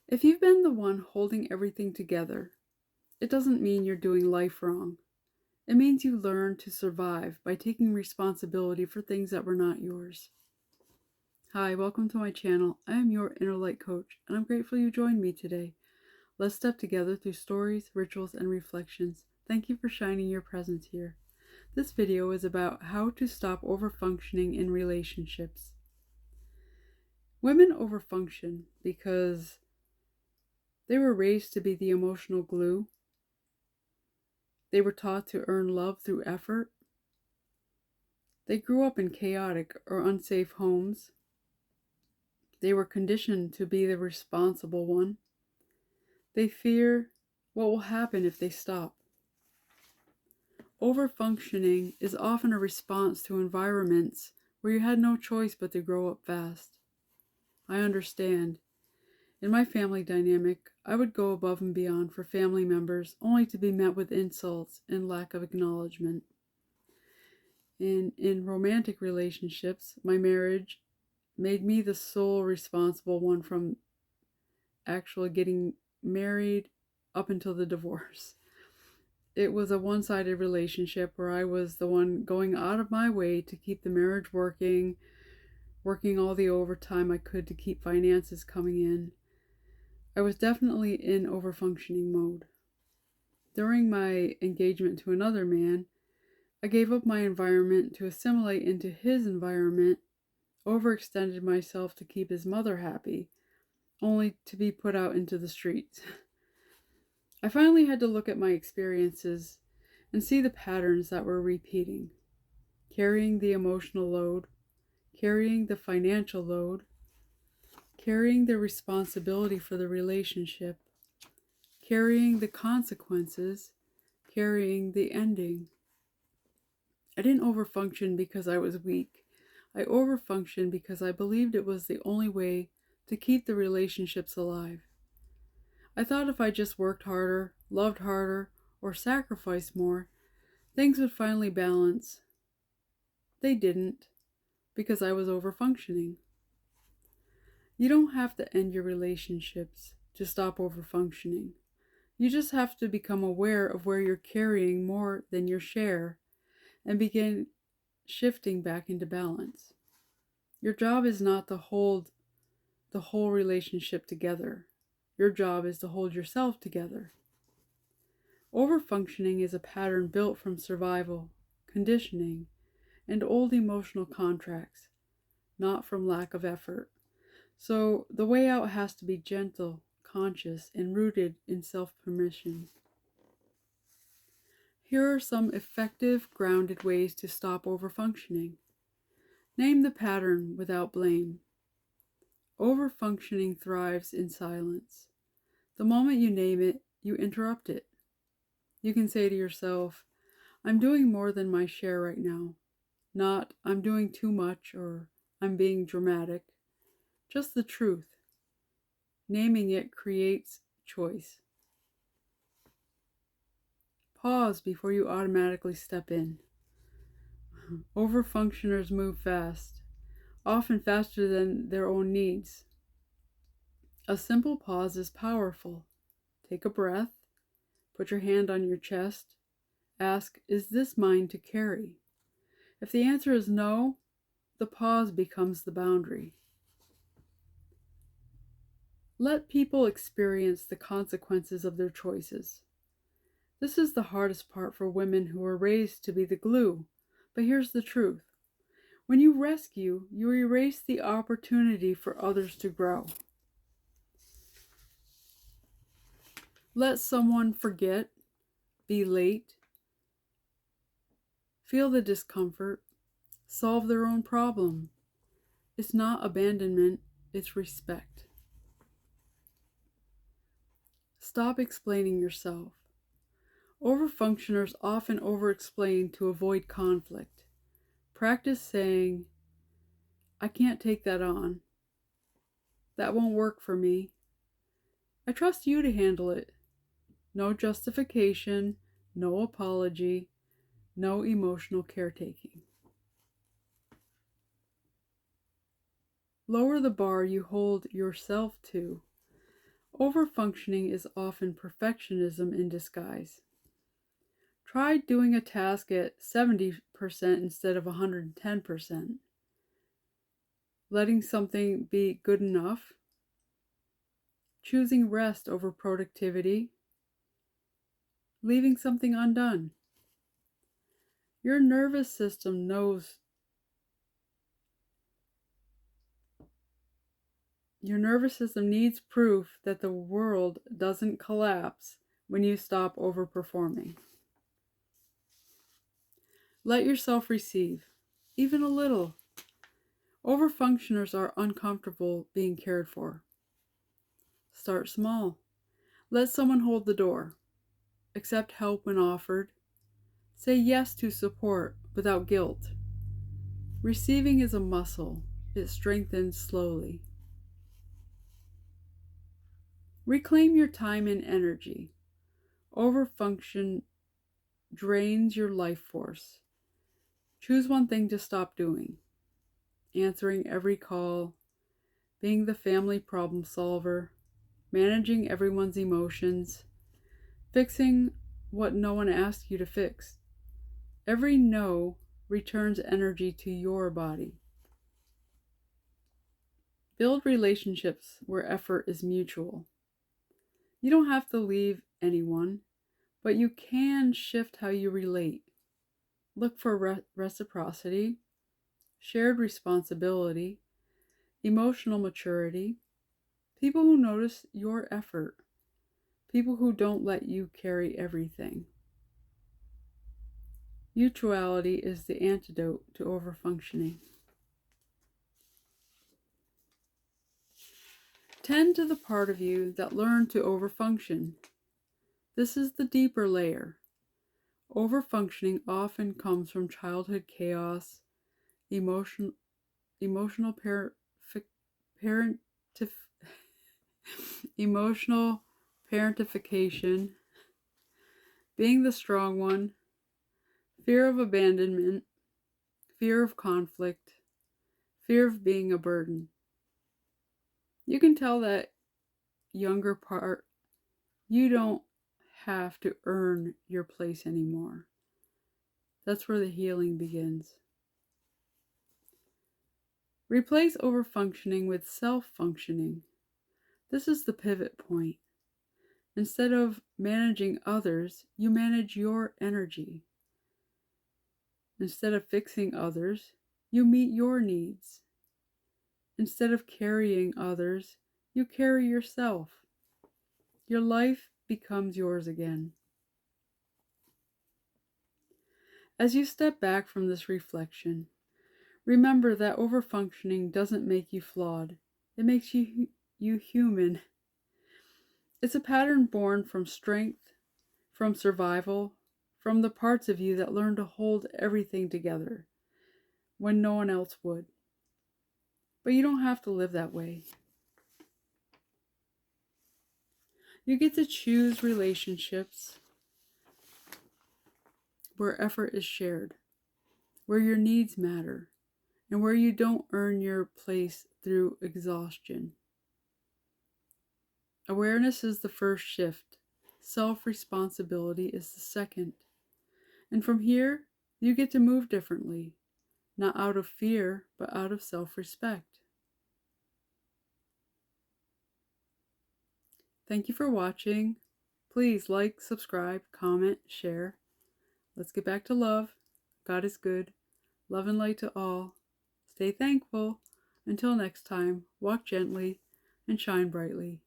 If you've been the one holding everything together, it doesn't mean you're doing life wrong. It means you learn to survive by taking responsibility for things that were not yours. Hi, welcome to my channel. I am your inner light coach, and I'm grateful you joined me today. Let's step together through stories, rituals, and reflections. Thank you for shining your presence here. This video is about how to stop overfunctioning in relationships. Women overfunction because they were raised to be the emotional glue. They were taught to earn love through effort. They grew up in chaotic or unsafe homes. They were conditioned to be the responsible one. They fear what will happen if they stop. Overfunctioning is often a response to environments where you had no choice but to grow up fast. I understand. In my family dynamic, I would go above and beyond for family members only to be met with insults and lack of acknowledgement. In romantic relationships, my marriage made me the sole responsible one from actually getting married up until the divorce. It was a one-sided relationship where I was the one going out of my way to keep the marriage working all the overtime I could to keep finances coming in. I was definitely in overfunctioning mode. During my engagement to another man, I gave up my environment to assimilate into his environment, overextended myself to keep his mother happy, only to be put out into the streets. I finally had to look at my experiences and see the patterns that were repeating. Carrying the emotional load, carrying the financial load, carrying the responsibility for the relationship, carrying the consequences, carrying the ending. I didn't overfunction because I was weak. I overfunctioned because I believed it was the only way to keep the relationships alive. I thought if I just worked harder, loved harder, or sacrificed more, things would finally balance. They didn't, because I was overfunctioning. You don't have to end your relationships to stop overfunctioning. You just have to become aware of where you're carrying more than your share and begin shifting back into balance. Your job is not to hold the whole relationship together. Your job is to hold yourself together. Overfunctioning is a pattern built from survival, conditioning, and old emotional contracts, not from lack of effort. So the way out has to be gentle, conscious, and rooted in self-permission. Here are some effective, grounded ways to stop overfunctioning. Name the pattern without blame. Overfunctioning thrives in silence. The moment you name it, you interrupt it. You can say to yourself, I'm doing more than my share right now. Not, I'm doing too much or I'm being dramatic. Just the truth. Naming it creates choice. Pause before you automatically step in. Overfunctioners move fast, often faster than their own needs. A simple pause is powerful. Take a breath, put your hand on your chest, ask, is this mine to carry? If the answer is no, the pause becomes the boundary. Let people experience the consequences of their choices. This is the hardest part for women who are raised to be the glue, but here's the truth. When you rescue, you erase the opportunity for others to grow. Let someone forget, be late, feel the discomfort, solve their own problem. It's not abandonment, it's respect. Stop explaining yourself. Overfunctioners often over-explain to avoid conflict. Practice saying, I can't take that on. That won't work for me. I trust you to handle it. No justification, no apology, no emotional caretaking. Lower the bar you hold yourself to. Overfunctioning is often perfectionism in disguise. Try doing a task at 70% instead of 110%. Letting something be good enough. Choosing rest over productivity. Leaving something undone. Your nervous system knows. Your nervous system needs proof that the world doesn't collapse when you stop overperforming. Let yourself receive, even a little. Overfunctioners are uncomfortable being cared for. Start small. Let someone hold the door. Accept help when offered. Say yes to support without guilt. Receiving is a muscle. It strengthens slowly. Reclaim your time and energy. Overfunction drains your life force. Choose one thing to stop doing. Answering every call, being the family problem solver, managing everyone's emotions, fixing what no one asked you to fix. Every no returns energy to your body. Build relationships where effort is mutual. You don't have to leave anyone, but you can shift how you relate. Look for reciprocity, shared responsibility, emotional maturity, people who notice your effort, people who don't let you carry everything. Mutuality is the antidote to overfunctioning. Tend to the part of you that learned to overfunction. This is the deeper layer. Overfunctioning often comes from childhood chaos, emotional emotional parentification, being the strong one, fear of abandonment, fear of conflict, fear of being a burden. You can tell that younger part you don't have to earn your place anymore. That's where the healing begins. Replace overfunctioning with self-functioning. This is the pivot point. Instead of managing others, you manage your energy. Instead of fixing others, you meet your needs. Instead of carrying others, you carry yourself. Your life becomes yours again. As you step back from this reflection, remember that overfunctioning doesn't make you flawed. It makes you human. It's a pattern born from strength, from survival, from the parts of you that learn to hold everything together when no one else would. But you don't have to live that way. You get to choose relationships where effort is shared, where your needs matter, and where you don't earn your place through exhaustion. Awareness is the first shift. Self-responsibility is the second. And from here, you get to move differently, not out of fear, but out of self-respect. Thank you for watching. Please like, subscribe, comment, share. Let's get back to love. God is good. Love and light to all. Stay thankful. Until next time, walk gently and shine brightly.